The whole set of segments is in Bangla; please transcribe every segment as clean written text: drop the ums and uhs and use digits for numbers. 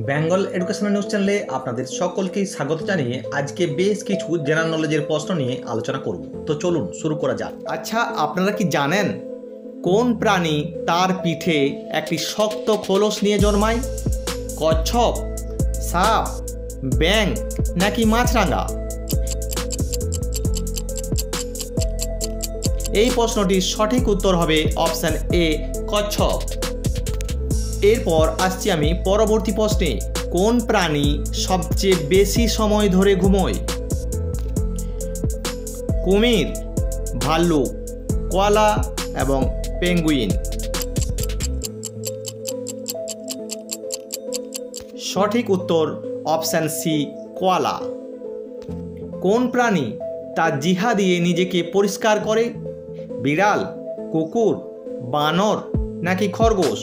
বেঙ্গল এডুকেশনাল নিউজ চ্যানেলে আপনাদের সকলকে স্বাগত জানিয়ে আজকে বেশ কিছু জেনারেল নলেজের প্রশ্ন নিয়ে আলোচনা করব। তো চলুন শুরু করা যাক। আচ্ছা, আপনারা কি জানেন কোন প্রাণী তার পিঠে একটি শক্ত খোলস নিয়ে জন্মায়? কচ্ছপ, সাপ, ব্যাঙ নাকি মাছরাঙা? এই প্রশ্নটির সঠিক উত্তর হবে অপশন এ, কচ্ছপ। এরপর আসছি আমি পরবর্তী প্রশ্নে। কোন প্রাণী সবচেয়ে বেশি সময় ধরে ঘুমোয়? কুমির, ভাল্লুক, কোয়ালা এবং পেঙ্গুইন। সঠিক উত্তর অপশন সি, কোয়ালা। কোন প্রাণী তার জিহ্বা দিয়ে নিজেকে পরিষ্কার করে? বিড়াল, কুকুর, বানর নাকি খরগোশ?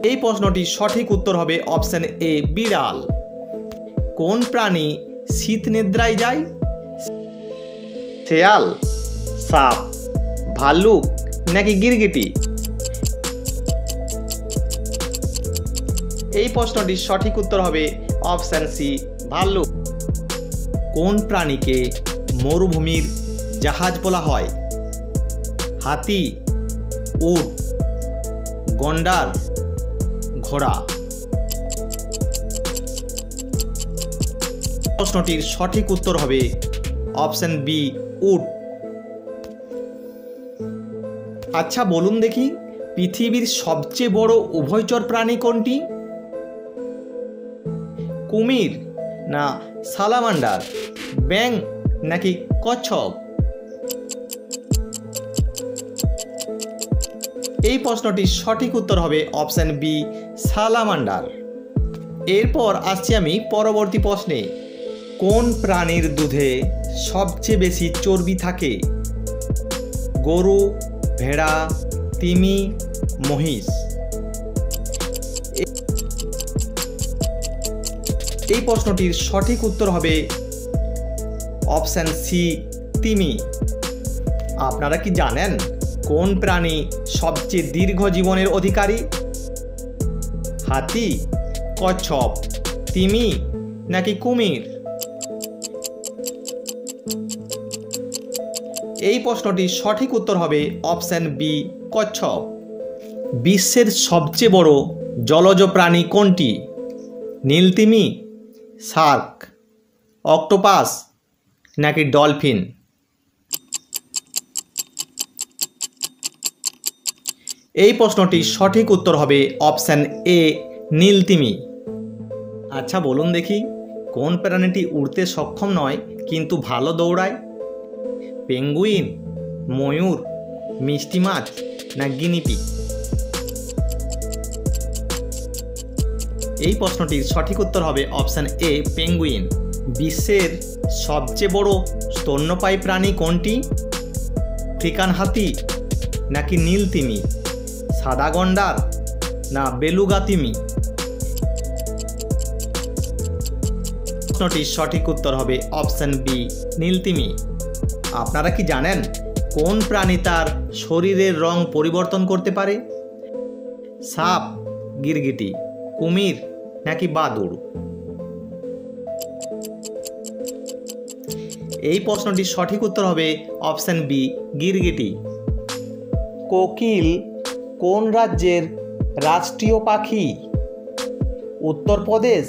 এই প্রশ্নটির সঠিক উত্তর হবে অপশন এ, বিড়াল। কোন প্রাণী শীত নিদ্রায় যায়? শেয়াল, সাপ, ভাল্লুক নাকি গিরগিটি? এই প্রশ্নটির সঠিক উত্তর হবে অপশন সি, ভাল্লুক। কোন প্রাণীকে মরুভূমির জাহাজ বলা হয়? হাতি, উট, গন্ডার, ঘোড়া? প্রশ্নটির সঠিক উত্তর হবে অপশন বি, উট। আচ্ছা বলুন দেখি, পৃথিবীর সবচেয়ে বড় উভয়চর প্রাণী কোনটি? কুমির না সালামান্ডার, ব্যাঙ নাকি কচ্ছপ? এই প্রশ্নটির সঠিক উত্তর হবে অপশন বি, সালামান্ডার। এরপর আসছি আমি পরবর্তী প্রশ্নে। কোন প্রাণীর দুধে সবচেয়ে বেশি চর্বি থাকে? গরু, ভেড়া, তিমি, মহিষ? এই প্রশ্নটির সঠিক উত্তর হবে অপশন সি, তিমি। আপনারা কি জানেন কোন প্রাণী সবচেয়ে দীর্ঘ জীবনের অধিকারী? হাতি, কচ্ছপ, তিমি নাকি কুমির? এই প্রশ্নটির সঠিক উত্তর হবে অপশন বি, কচ্ছপ। বিশ্বের সবচেয়ে বড় জলজ প্রাণী কোনটি? নীলতিমি, শার্ক, অক্টোপাস নাকি ডলফিন? এই প্রশ্নটির সঠিক উত্তর হবে অপশন এ, নীলতিমি। আচ্ছা বলুন দেখি, কোন প্রাণীটি উড়তে সক্ষম নয় কিন্তু ভালো দৌড়ায়? পেঙ্গুইন, ময়ূর, মিষ্টি মাছ না গিনিপিগ? এই প্রশ্নটির সঠিক উত্তর হবে অপশন এ, পেঙ্গুইন। বিশ্বের সবচেয়ে বড় স্তন্যপায়ী প্রাণী কোনটি? আফ্রিকান হাতি নাকি নীলতিমি, সাদা গন্ডার না বেলুগা তিমি? প্রশ্নটির সঠিক উত্তর হবে অপশন বি, নীলতিমি। আপনারা কি জানেন কোন প্রাণী তার শরীরের রং পরিবর্তন করতে পারে? সাপ, গিরগিটি, কুমির নাকি বাদুড়? এই প্রশ্নটির সঠিক উত্তর হবে অপশন বি, গিরগিটি। কোকিল কোন রাজ্যের রাষ্ট্রীয় পাখি? উত্তরপ্রদেশ,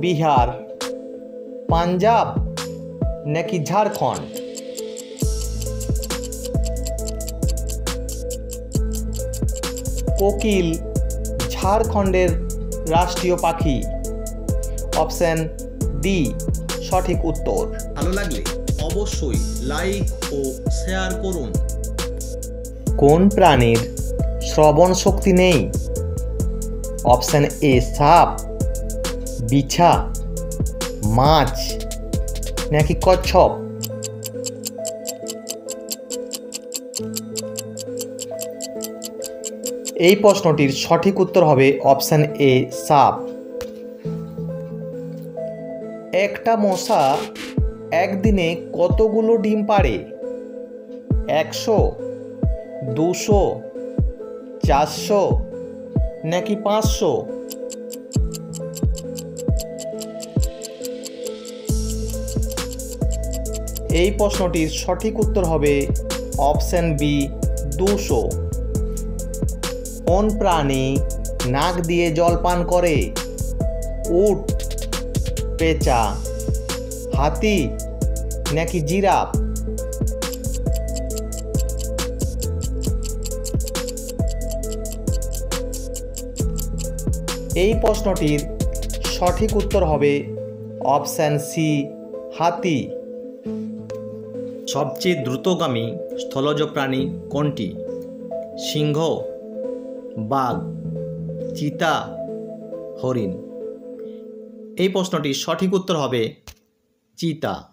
বিহার, পাঞ্জাব নাকি ঝাড়খণ্ড? কোকিল ঝাড়খণ্ডের রাষ্ট্রীয় পাখি। অপশন ডি সঠিক উত্তর। ভালো লাগলে অবশ্যই লাইক ও শেয়ার করুন। কোন প্রাণীর শ্রবণ শক্তি নেই? অপশন এ, সাপ, বিছা, মাছ নাকি কচ্ছপ? এই প্রশ্নটির সঠিক উত্তর হবে অপশন এ, সাপ। একটা মশা একদিনে কতগুলো ডিম পাড়ে? 100, 200, 400 নাকি 500? এই প্রশ্নটির সঠিক উত্তর হবে অপশন বি 200। কোন প্রাণী নাক দিয়ে জল পান করে? উট, পেঁচা, হাতি নাকি জিরাফ? এই প্রশ্নটির সঠিক উত্তর হবে অপশন সি হাতি। সবচেয়ে দ্রুতগামী স্থলজ প্রাণী কোনটি? সিংহ, বাঘ, চিতা, হরিণ? এই প্রশ্নটির সঠিক উত্তর হবে চিতা।